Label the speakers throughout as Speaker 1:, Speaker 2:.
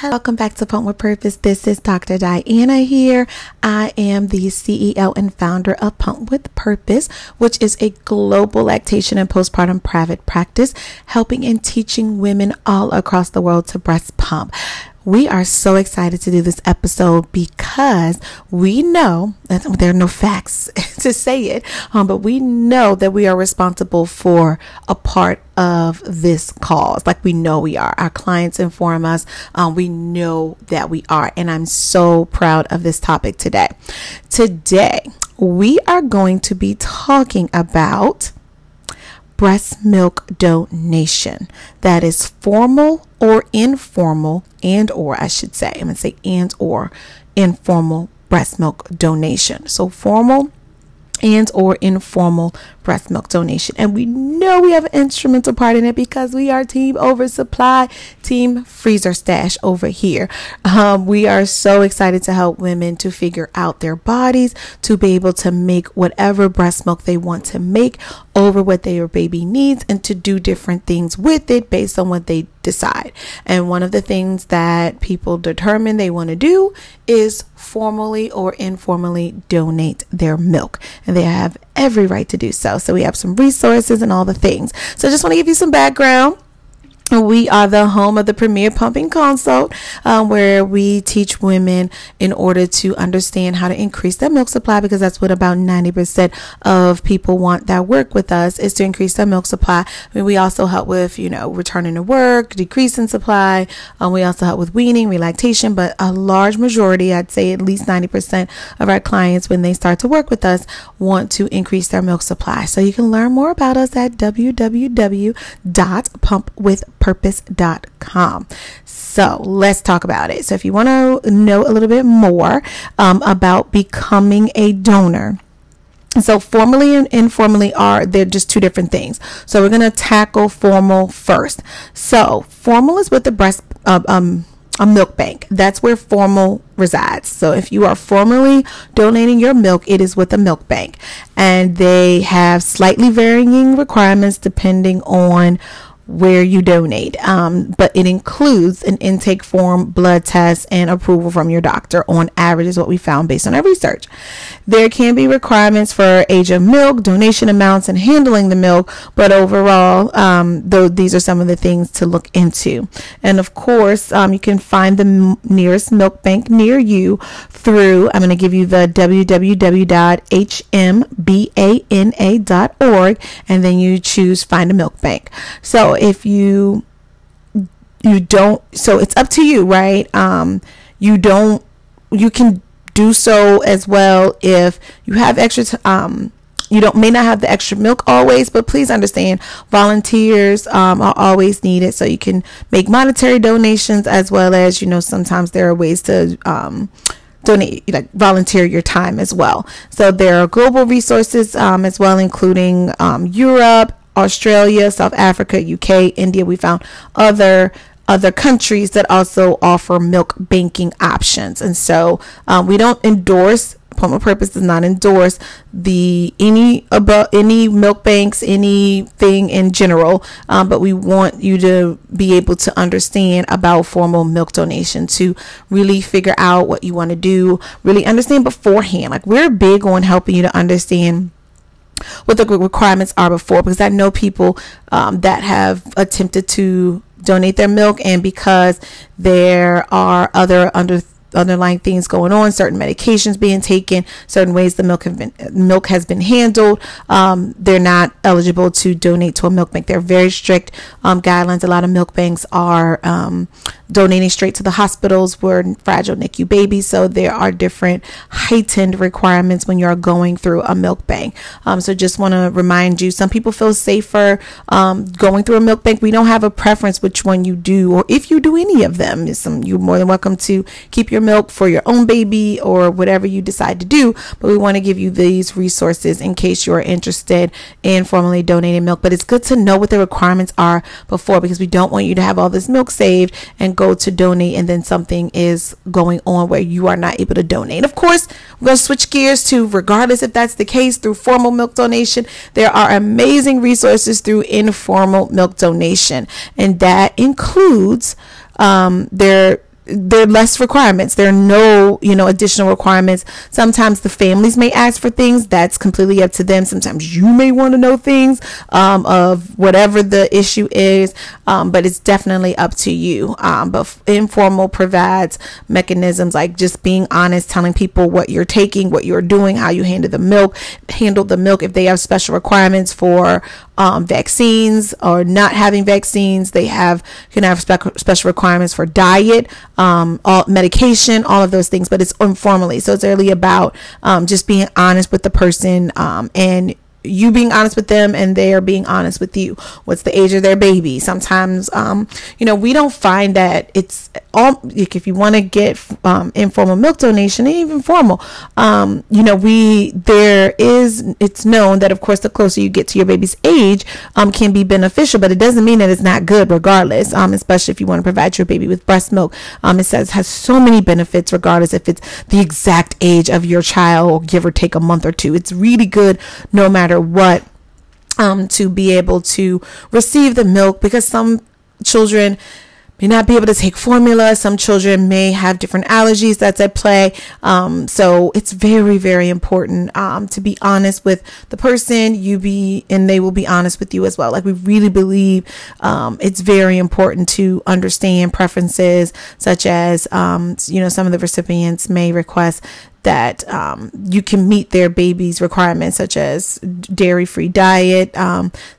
Speaker 1: Welcome back to Pump with Purpose. This is Dr. Diana here. I am the CEO and founder of Pump with Purpose, which is a global lactation and postpartum private practice, helping and teaching women all across the world to breast pump. We are so excited to do this episode because we know that there are no facts to say it, but we know that we are responsible for a part of this cause. Like we know we are. Our clients inform us. We know that we are. And I'm so proud of this topic today. Today, we are going to be talking about breast milk donation. That is formal or informal, and or informal breast milk donation. So formal and or informal breast milk donation. And we know we have an instrumental part in it because we are Team Oversupply, Team Freezer Stash over here. We are so excited to help women to figure out their bodies, to be able to make whatever breast milk they want to make over what their baby needs, and to do different things with it based on what they decide. And one of the things that people determine they want to do is formally or informally donate their milk, and they have every right to do so. So we have some resources and all the things. So I just want to give you some background. We are the home of the Premier Pumping Consult, where we teach women in order to understand how to increase their milk supply, because that's what about 90% of people want that work with us, is to increase their milk supply. I mean, we also help with, returning to work, decreasing supply. We also help with weaning, relactation, but a large majority, I'd say at least 90% of our clients, when they start to work with us, want to increase their milk supply. So you can learn more about us at www.pumpwithpurpose.com. So let's talk about it. So if you want to know a little bit more about becoming a donor, so formally and informally they're just two different things. So we're going to tackle formal first. So formal is with the breast a milk bank. That's where formal resides. So if you are formally donating your milk, it is with a milk bank, and they have slightly varying requirements depending on where you donate, but it includes an intake form, blood test, and approval from your doctor. On average is what we found based on our research. There can be requirements for age of milk, donation amounts, and handling the milk, but overall, these are some of the things to look into. And of course, you can find the nearest milk bank near you through, I'm going to give you the www.hmbana.org, and then you choose find a milk bank. So if you don't, so it's up to you, right? You can do so as well if you have extra may not have the extra milk always, but please understand volunteers are always needed, so you can make monetary donations, as well as sometimes there are ways to donate, like volunteer your time as well. So there are global resources as well, including Europe, Australia, South Africa, UK, India. We found other countries that also offer milk banking options. And so we don't endorse, Pump with Purpose does not endorse any milk banks, anything in general, but we want you to be able to understand about formal milk donation, to really figure out what you want to do, really understand beforehand. Like, we're big on helping you to understand what the requirements are before, because I know people that have attempted to donate their milk, and because there are other underlying things going on, certain medications being taken, certain ways the milk has been handled, they're not eligible to donate to a milk bank. They're very strict guidelines. A lot of milk banks are donating straight to the hospitals for fragile NICU babies. So there are different heightened requirements when you're going through a milk bank. So just want to remind you, some people feel safer going through a milk bank. We don't have a preference which one you do, or if you do any of them. You're more than welcome to keep your milk for your own baby or whatever you decide to do, but we want to give you these resources in case you're interested in formally donating milk. But it's good to know what the requirements are before, because we don't want you to have all this milk saved and go to donate, and then something is going on where you are not able to donate. Of course, we're going to switch gears to, regardless if that's the case, through formal milk donation, there are amazing resources through informal milk donation, and that includes there are less requirements. There are no, additional requirements. Sometimes the families may ask for things. That's completely up to them. Sometimes you may want to know things of whatever the issue is, but it's definitely up to you. But Informal provides mechanisms like just being honest, telling people what you're taking, what you're doing, how you handle the milk. If they have special requirements for vaccines or not having vaccines, they can have special requirements for diet, all medication, all of those things, but it's informally. So it's really about just being honest with the person, and you being honest with them and they are being honest with you. What's the age of their baby? Sometimes, we don't find that it's all, like, if you want to get informal milk donation, and even formal, it's known that, of course, the closer you get to your baby's age, can be beneficial, but it doesn't mean that it's not good regardless, especially if you want to provide your baby with breast milk. It has so many benefits regardless if it's the exact age of your child, or give or take a month or two. It's really good no matter what, to be able to receive the milk, because some children may not be able to take formula. Some children may have different allergies that's at play. So it's very, very important to be honest with the person, and they will be honest with you as well. Like, we really believe it's very important to understand preferences, such as some of the recipients may request that you can meet their baby's requirements, such as dairy-free diet.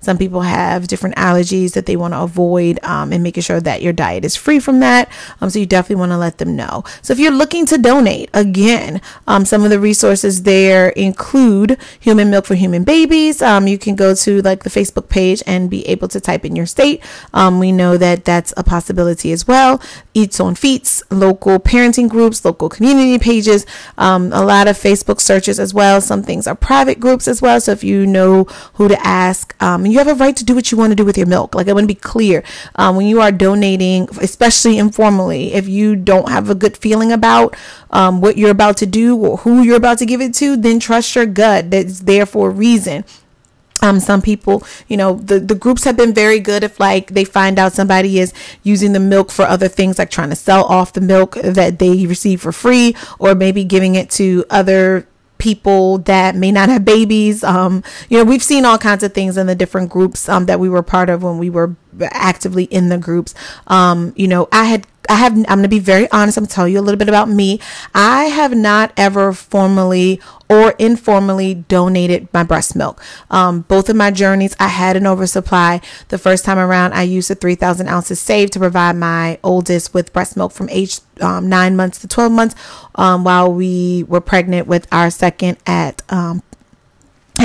Speaker 1: Some people have different allergies that they want to avoid, and making sure that your diet is free from that. So you definitely want to let them know. So if you're looking to donate, again, some of the resources there include Human Milk for Human Babies. You can go to the Facebook page and be able to type in your state. We know that that's a possibility as well. Eats on Feets, local parenting groups, local community pages, a lot of Facebook searches as well. Some things are private groups as well. So if you know who to ask, you have a right to do what you want to do with your milk. Like, I want to be clear, when you are donating, especially informally, if you don't have a good feeling about what you're about to do or who you're about to give it to, then trust your gut. That's there for a reason. Some people, the groups have been very good if they find out somebody is using the milk for other things, like trying to sell off the milk that they receive for free, or maybe giving it to other people that may not have babies. We've seen all kinds of things in the different groups that we were part of when we were actively in the groups. I'm going to be very honest. I'm going to tell you a little bit about me. I have not ever formally or informally donated my breast milk. Both of my journeys, I had an oversupply. The first time around, I used the 3,000 ounces saved to provide my oldest with breast milk from age 9 months to 12 months, while we were pregnant with our second at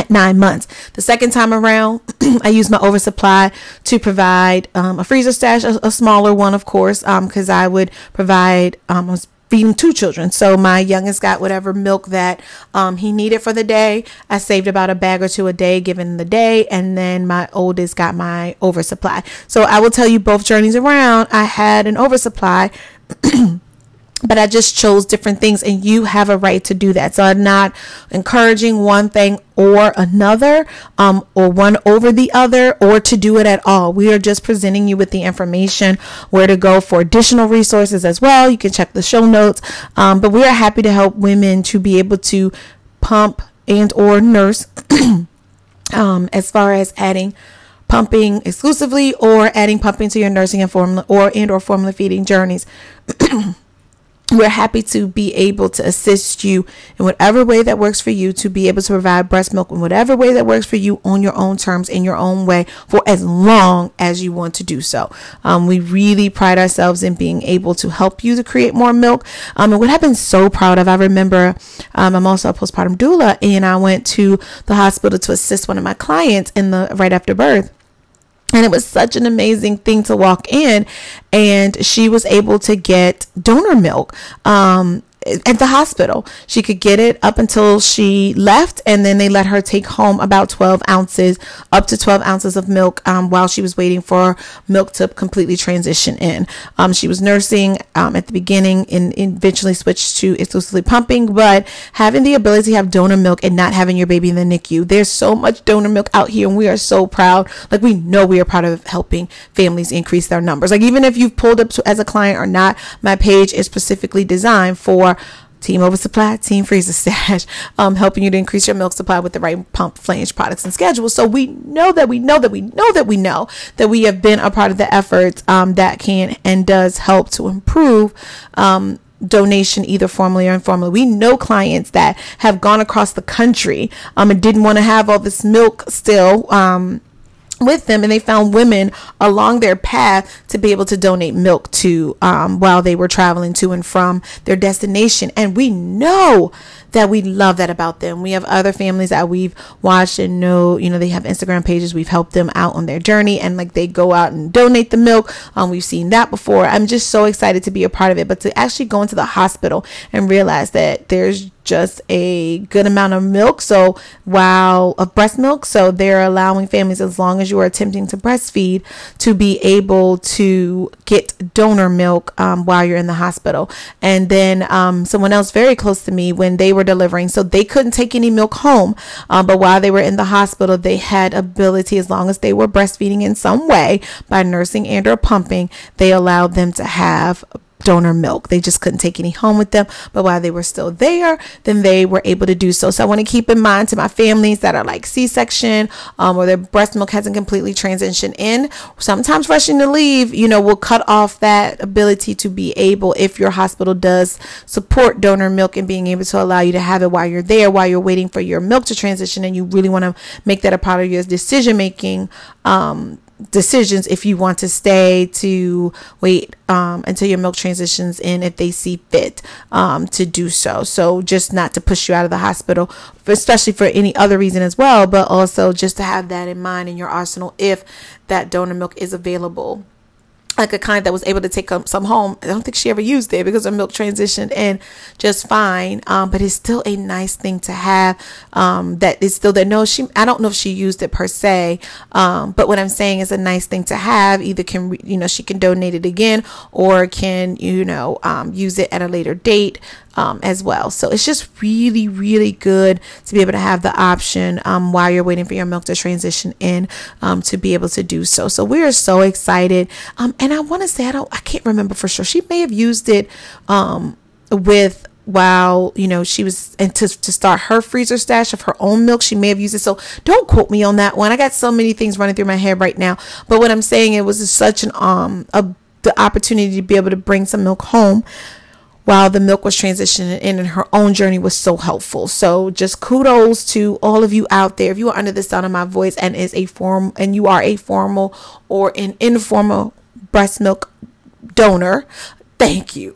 Speaker 1: 9 months. The second time around, I used my oversupply to provide a freezer stash, a smaller one, of course, because I would provide, I was feeding 2 children. So my youngest got whatever milk that he needed for the day. I saved about a bag or 2 a day given the day. And then my oldest got my oversupply. So I will tell you, both journeys around, I had an oversupply. But I just chose different things, and you have a right to do that. So I'm not encouraging one thing or another, or one over the other, or to do it at all. We are just presenting you with the information, where to go for additional resources as well. You can check the show notes. But we are happy to help women to be able to pump and or nurse, as far as adding pumping exclusively, or adding pumping to your nursing and formula or formula feeding journeys. We're happy to be able to assist you in whatever way that works for you, to be able to provide breast milk in whatever way that works for you, on your own terms, in your own way, for as long as you want to do so. We really pride ourselves in being able to help you to create more milk. And what I've been so proud of, I remember, I'm also a postpartum doula, and I went to the hospital to assist one of my clients right after birth. And it was such an amazing thing to walk in, and she was able to get donor milk. at the hospital. She could get it up until she left, and then they let her take home about 12 ounces, up to 12 ounces of milk while she was waiting for milk to completely transition in. She was nursing at the beginning and eventually switched to exclusively pumping, but having the ability to have donor milk and not having your baby in the NICU, there's so much donor milk out here, and we are so proud. Like, we know we are part of helping families increase their numbers. Like, even if you've pulled up as a client or not, my page is specifically designed for Team Oversupply, Team Freezer Stash, helping you to increase your milk supply with the right pump, flange products, and schedules. So we know that we have been a part of the efforts that can and does help to improve donation, either formally or informally. We know clients that have gone across the country and didn't want to have all this milk still with them, and they found women along their path to be able to donate milk to while they were traveling to and from their destination. And we know that we love that about them. We have other families that we've watched and know, they have Instagram pages. We've helped them out on their journey, and like, they go out and donate the milk. We've seen that before. I'm just so excited to be a part of it, but to actually go into the hospital and realize that there's just a good amount of milk, of breast milk, so they're allowing families, as long as you are attempting to breastfeed, to be able to get donor milk while you're in the hospital. And then someone else very close to me, when they were delivering, so they couldn't take any milk home, but while they were in the hospital, they had ability, as long as they were breastfeeding in some way by nursing and or pumping, they allowed them to have donor milk. They just couldn't take any home with them, but while they were still there, then they were able to do so. So I want to keep in mind, to my families that are like C-section or their breast milk hasn't completely transitioned in, sometimes rushing to leave will cut off that ability to be able, if your hospital does support donor milk and being able to allow you to have it while you're there, while you're waiting for your milk to transition, and you really want to make that a part of your decision making decisions, if you want to stay, to wait until your milk transitions in, if they see fit to do so. So just not to push you out of the hospital, especially for any other reason as well, but also just to have that in mind in your arsenal if that donor milk is available. Like a client that was able to take some home, I don't think she ever used it because her milk transitioned in just fine. But it's still a nice thing to have. That is still there. No, I don't know if she used it per se. But what I'm saying is a nice thing to have. Either she can donate it again, or can, use it at a later date. As well. So it's just really, really good to be able to have the option while you're waiting for your milk to transition in, to be able to do so. So we are so excited. And I want to say, I can't remember for sure. She may have used it while she was to start her freezer stash of her own milk. She may have used it, so don't quote me on that one. I got so many things running through my head right now, but what I'm saying, it was such the opportunity to be able to bring some milk home while the milk was transitioning in, and her own journey was so helpful. So just kudos to all of you out there. If you are under the sound of my voice and you are a formal or an informal breast milk donor, thank you.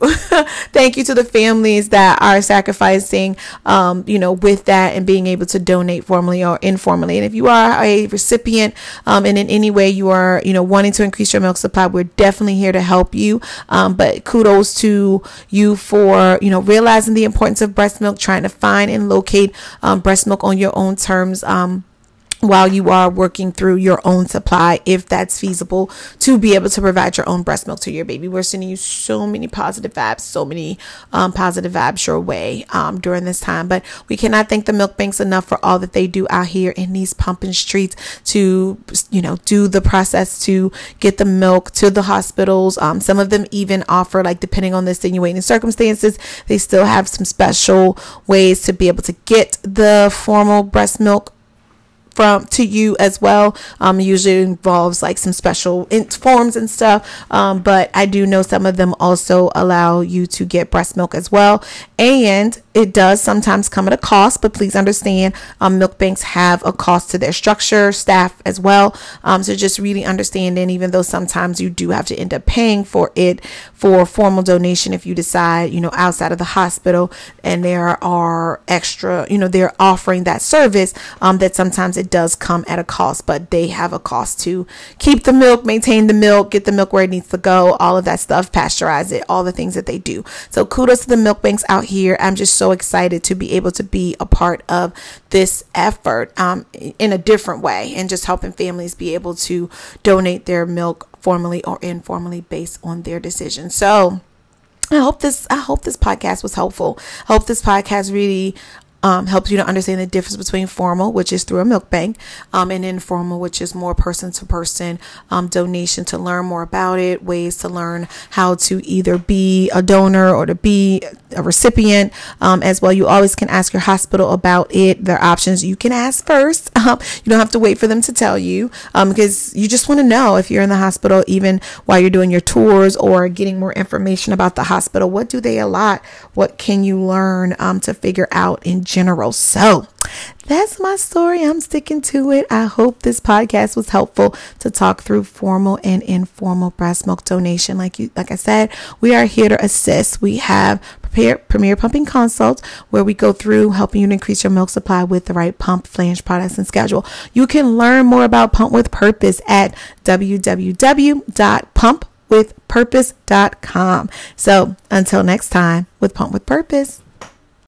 Speaker 1: Thank you to the families that are sacrificing, with that and being able to donate formally or informally. And if you are a recipient, and in any way you are, wanting to increase your milk supply, we're definitely here to help you. But kudos to you for, realizing the importance of breast milk, trying to find and locate breast milk on your own terms, while you are working through your own supply, if that's feasible, to be able to provide your own breast milk to your baby. We're sending you so many positive vibes your way during this time. But we cannot thank the milk banks enough for all that they do out here in these pumping streets to, do the process to get the milk to the hospitals. Some of them even offer, like, depending on the extenuating circumstances, they still have some special ways to be able to get the formal breast milk to you as well. Usually involves like some special forms and stuff, but I do know some of them also allow you to get breast milk as well, and it does sometimes come at a cost, but please understand, milk banks have a cost to their structure, staff as well. So just really understanding, even though sometimes you do have to end up paying for it for formal donation, if you decide, outside of the hospital, and there are extra, they're offering that service, that sometimes it it does come at a cost, but they have a cost to keep the milk, maintain the milk, get the milk where it needs to go, all of that stuff, pasteurize it, all the things that they do. So kudos to the milk banks out here. I'm just so excited to be able to be a part of this effort in a different way, and just helping families be able to donate their milk formally or informally based on their decision. So I hope this podcast was helpful. I hope this podcast really helps you to understand the difference between formal, which is through a milk bank, and informal, which is more person to person donation, to learn more about it, ways to learn how to either be a donor or to be a recipient as well. You always can ask your hospital about it. There are options. You can ask first. You don't have to wait for them to tell you, because you just want to know if you're in the hospital, even while you're doing your tours or getting more information about the hospital. What do they allot? What can you learn to figure out in general? So that's my story. I'm sticking to it. I hope this podcast was helpful to talk through formal and informal breast milk donation. Like I said, we are here to assist. We have Premier Pumping Consults, where we go through helping you to increase your milk supply with the right pump, flange products, and schedule. You can learn more about Pump with Purpose at www.pumpwithpurpose.com. So until next time with Pump with Purpose.